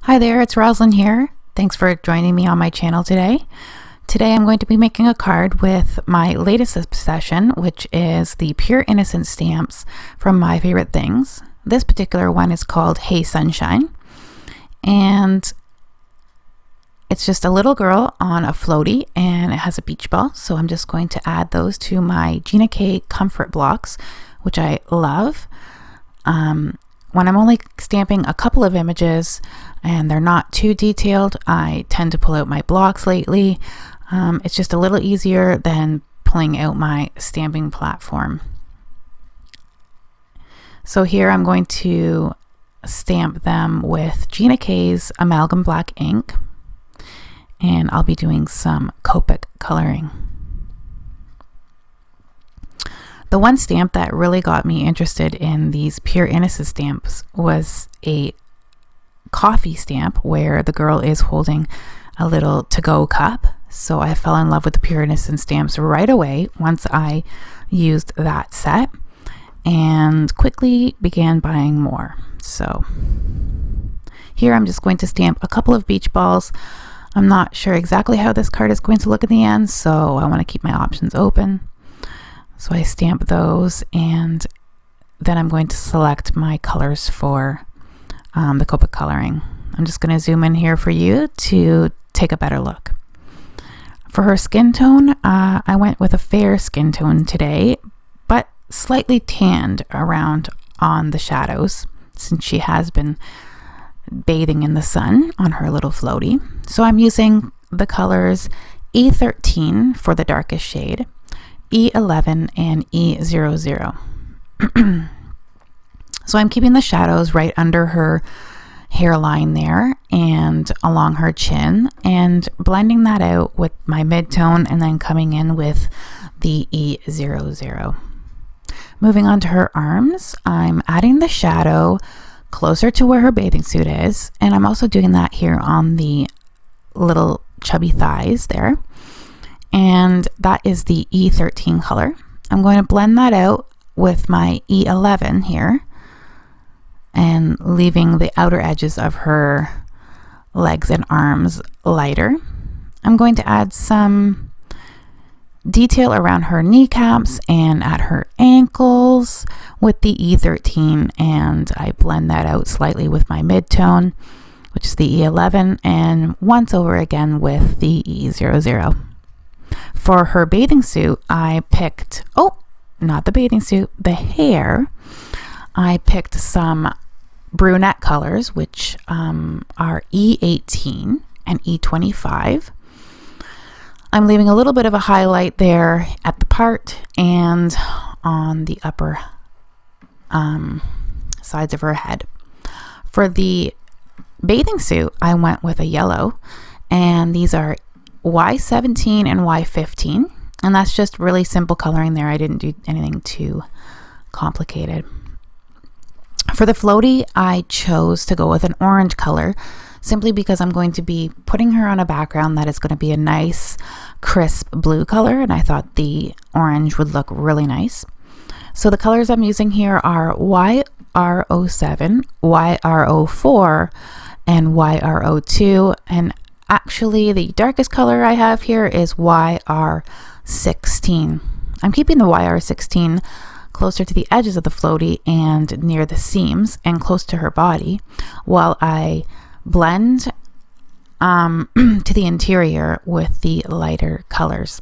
Hi there, it's Rosalind here. Thanks for joining me on my channel today. Today I'm going to be making a card with my latest obsession, which is the Pure Innocence stamps from My Favorite Things. This particular one is called Hey Sunshine, and it's just a little girl on a floaty and it has a beach ball. So I'm just going to add those to my Gina K comfort blocks, which I love. When I'm only stamping a couple of images and they're not too detailed, I tend to pull out my blocks lately. It's just a little easier than pulling out my stamping platform. So here I'm going to stamp them with Gina K's Amalgam Black ink, and I'll be doing some Copic coloring. The one stamp that really got me interested in these Pure Innocence stamps was a coffee stamp where the girl is holding a little to-go cup. So I fell in love with the Pure Innocence stamps right away once I used that set, and quickly began buying more. So here I'm just going to stamp a couple of beach balls. I'm not sure exactly how this card is going to look in the end, so I want to keep my options open. So I stamp those, and then I'm going to select my colors for the Copic coloring. I'm just going to zoom in here for you to take a better look. For her skin tone, I went with a fair skin tone today, but slightly tanned around on the shadows since she has been bathing in the sun on her little floaty. So I'm using the colors E13 for the darkest shade, E11 and E00. So I'm keeping the shadows right under her hairline there and along her chin, and blending that out with my mid-tone and then coming in with the E00. Moving on to her arms, I'm adding the shadow closer to where her bathing suit is, and I'm also doing that here on the little chubby thighs there. And that is the E13 color. I'm going to blend that out with my E11 here and leaving the outer edges of her legs and arms lighter. I'm going to add some detail around her kneecaps and at her ankles with the E13, and I blend that out slightly with my mid-tone, which is the E11, and once over again with the E00. For her bathing suit, I picked, not the bathing suit, the hair. I picked some brunette colors, which are E18 and E25. I'm leaving a little bit of a highlight there at the part and on the upper sides of her head. For the bathing suit, I went with a yellow, and these are Y17 and Y15, and that's just really simple coloring there. I didn't do anything too complicated. For the floaty, I chose to go with an orange color simply because I'm going to be putting her on a background that is going to be a nice crisp blue color, and I thought the orange would look really nice. So the colors I'm using here are YR07, YR04, and YR02, and actually the darkest color I have here is YR16. I'm keeping the YR16 closer to the edges of the floaty and near the seams and close to her body, while I blend to the interior with the lighter colors.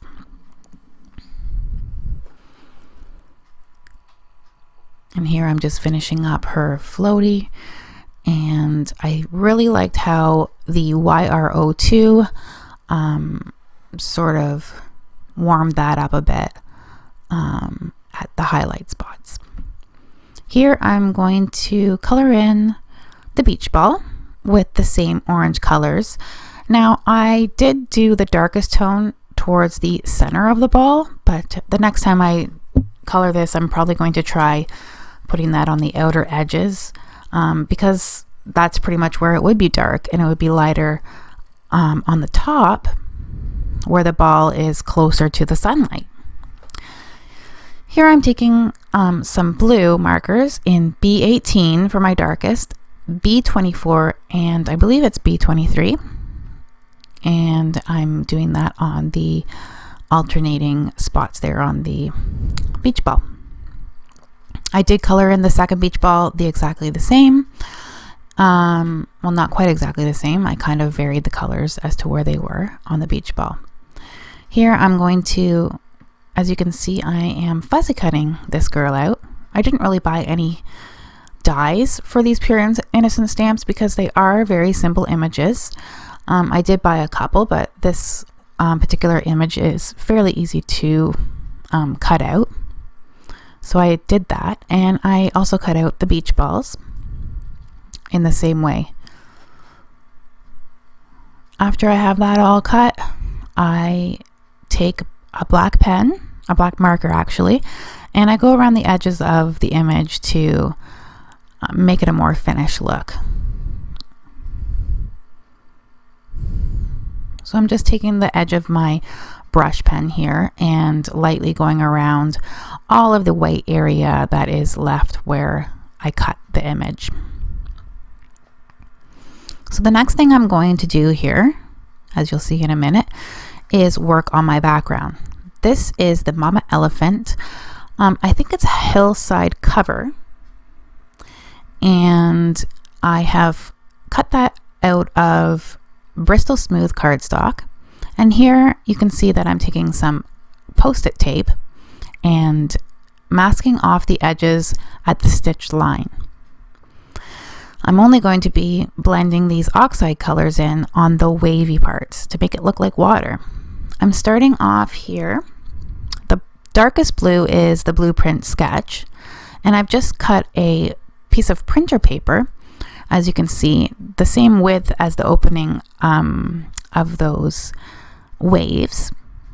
And here I'm just finishing up her floaty, and I really liked how the YR02 sort of warmed that up a bit at the highlight spots. Here I'm going to color in the beach ball with the same orange colors. Now I did do the darkest tone towards the center of the ball, but the next time I color this, I'm probably going to try putting that on the outer edges, because that's pretty much where it would be dark, and it would be lighter on the top where the ball is closer to the sunlight. Here I'm taking some blue markers in B18 for my darkest, B24 and I believe it's B23, and I'm doing that on the alternating spots there on the beach ball. I did color in the second beach ball exactly the same. Well, not quite exactly the same. I kind of varied the colors as to where they were on the beach ball. Here I'm going to, as you can see, I am fussy cutting this girl out. I didn't really buy any dies for these Pure Innocence stamps because they are very simple images. I did buy a couple, but this particular image is fairly easy to cut out. So I did that, and I also cut out the beach balls in the same way. After I have that all cut, I take a black pen, a black marker actually, and I go around the edges of the image to make it a more finished look. So I'm just taking the edge of my brush pen here and lightly going around all of the white area that is left where I cut the image. So the next thing I'm going to do here, as you'll see in a minute, is work on my background. This is the mama elephant. I think it's a hillside cover, and I have cut that out of Bristol Smooth cardstock. And here you can see that I'm taking some post-it tape and masking off the edges at the stitched line. I'm only going to be blending these oxide colors in on the wavy parts to make it look like water. I'm starting off here. The darkest blue is the blueprint sketch, and I've just cut a piece of printer paper, as you can see, the same width as the opening of those waves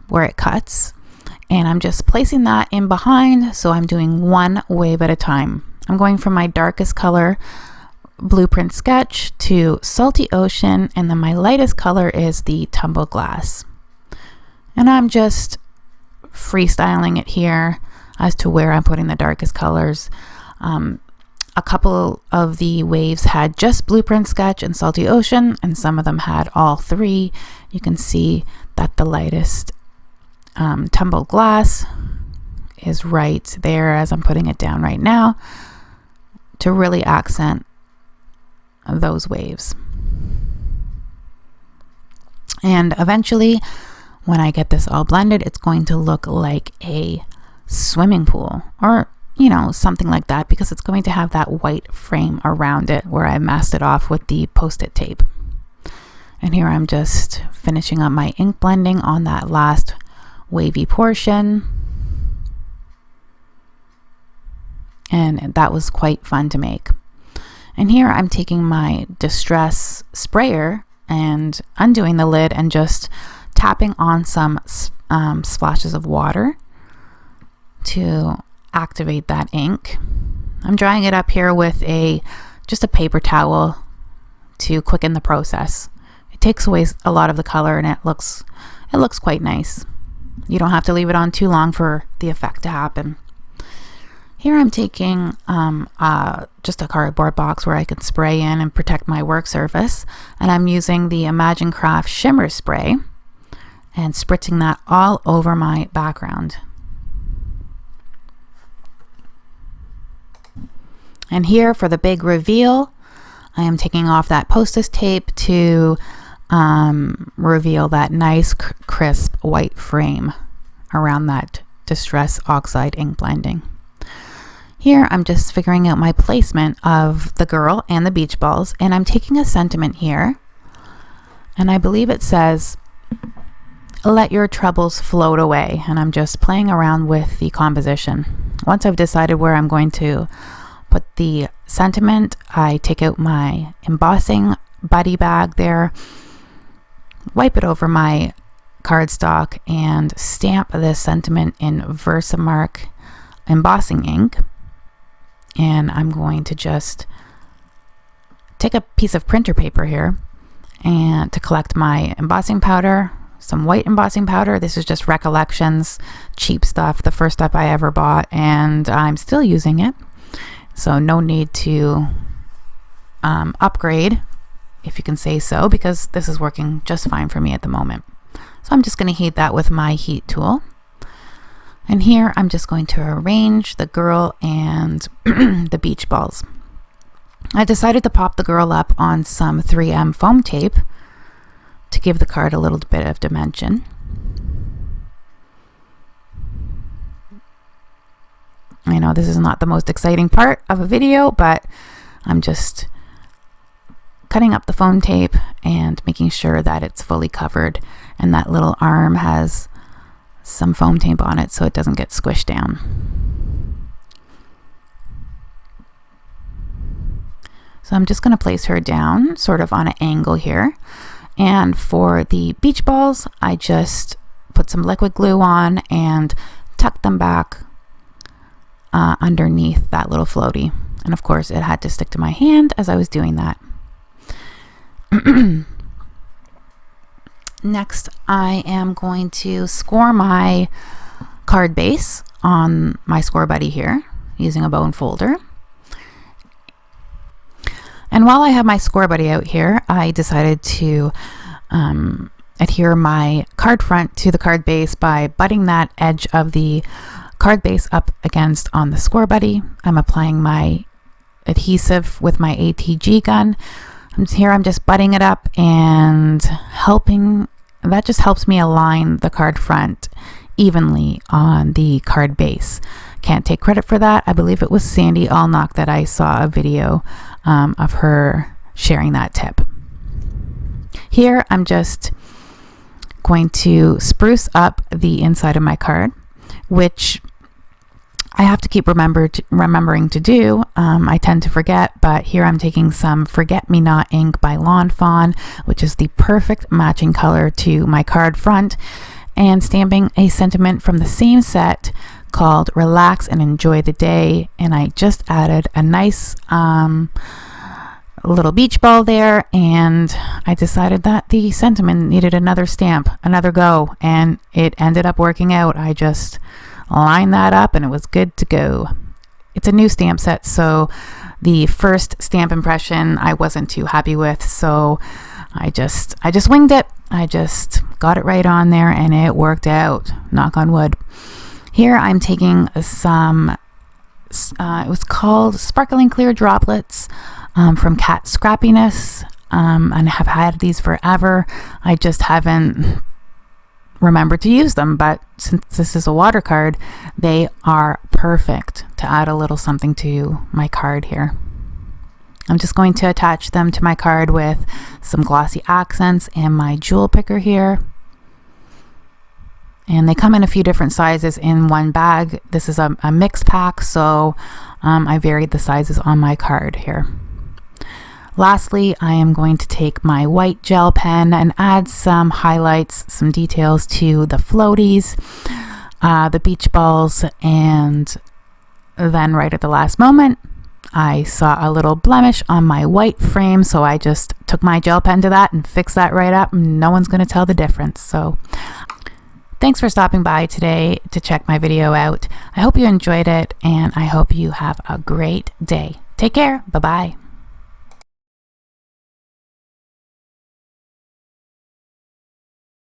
where it cuts, and I'm just placing that in behind, so I'm doing one wave at a time. I'm going from my darkest color, blueprint sketch, to salty ocean, and then my lightest color is the tumble glass. And I'm just freestyling it here as to where I'm putting the darkest colors. A couple of the waves had just blueprint sketch and salty ocean, and some of them had all three. You can see that the lightest tumble glass is right there as I'm putting it down right now to really accent those waves. And eventually, when I get this all blended, it's going to look like a swimming pool, or something like that, because it's going to have that white frame around it where I masked it off with the post-it tape. And here I'm just finishing up my ink blending on that last wavy portion. And that was quite fun to make. And here I'm taking my distress sprayer and undoing the lid and just tapping on some splashes of water to activate that ink. I'm drying it up here with just a paper towel to quicken the process. It takes away a lot of the color, and it looks quite nice. You don't have to leave it on too long for the effect to happen. Here I'm taking just a cardboard box where I can spray in and protect my work surface, and I'm using the Imagine Craft shimmer spray and spritzing that all over my background. And here for the big reveal, I am taking off that post-it tape to reveal that nice crisp white frame around that Distress Oxide ink blending. Here I'm just figuring out my placement of the girl and the beach balls, and I'm taking a sentiment here, and I believe it says, "Let your troubles float away," and I'm just playing around with the composition. Once I've decided where I'm going to put the sentiment, I take out my embossing buddy bag there, wipe it over my cardstock, and stamp this sentiment in Versamark embossing ink. And I'm going to just take a piece of printer paper here and to collect my embossing powder, some white embossing powder. This is just Recollections, cheap stuff, the first stuff I ever bought, and I'm still using it. So no need to upgrade, if you can say so, because this is working just fine for me at the moment. So I'm just going to heat that with my heat tool. And here I'm just going to arrange the girl and the beach balls. I decided to pop the girl up on some 3M foam tape to give the card a little bit of dimension. I know this is not the most exciting part of a video, but I'm just cutting up the foam tape and making sure that it's fully covered, and that little arm has some foam tape on it so it doesn't get squished down. So I'm just going to place her down sort of on an angle here. And for the beach balls, I just put some liquid glue on and tuck them back underneath that little floaty. And of course it had to stick to my hand as I was doing that. Next, I am going to score my card base on my score buddy here using a bone folder. And while I have my score buddy out here, I decided to adhere my card front to the card base by butting that edge of the card base up against on the score buddy. I'm applying my adhesive with my ATG gun. Here I'm just butting it up and helping. That just helps me align the card front evenly on the card base. Can't take credit for that. I believe it was Sandy Allnock that I saw a video of her sharing that tip. Here I'm just going to spruce up the inside of my card, which I have to keep remembering to do. I tend to forget, but here I'm taking some Forget Me Not ink by Lawn Fawn, which is the perfect matching color to my card front, and stamping a sentiment from the same set called Relax and Enjoy the Day. And I just added a nice little beach ball there, and I decided that the sentiment needed another stamp, another go, and it ended up working out. I just lined that up and it was good to go. It's a new stamp set, so the first stamp impression I wasn't too happy with, so I just winged it. I just got it right on there and it worked out, knock on wood. Here I'm taking some it was called Sparkling Clear Droplets from Cat Scrappiness, and I have had these forever. I just haven't remembered to use them, but since this is a water card, they are perfect to add a little something to my card here. I'm just going to attach them to my card with some glossy accents and my jewel picker here. And they come in a few different sizes in one bag. This is a mixed pack, so I varied the sizes on my card here. Lastly, I am going to take my white gel pen and add some highlights, some details to the floaties, the beach balls, and then right at the last moment, I saw a little blemish on my white frame, so I just took my gel pen to that and fixed that right up, and no one's going to tell the difference. So thanks for stopping by today to check my video out. I hope you enjoyed it, and I hope you have a great day. Take care. Bye-bye.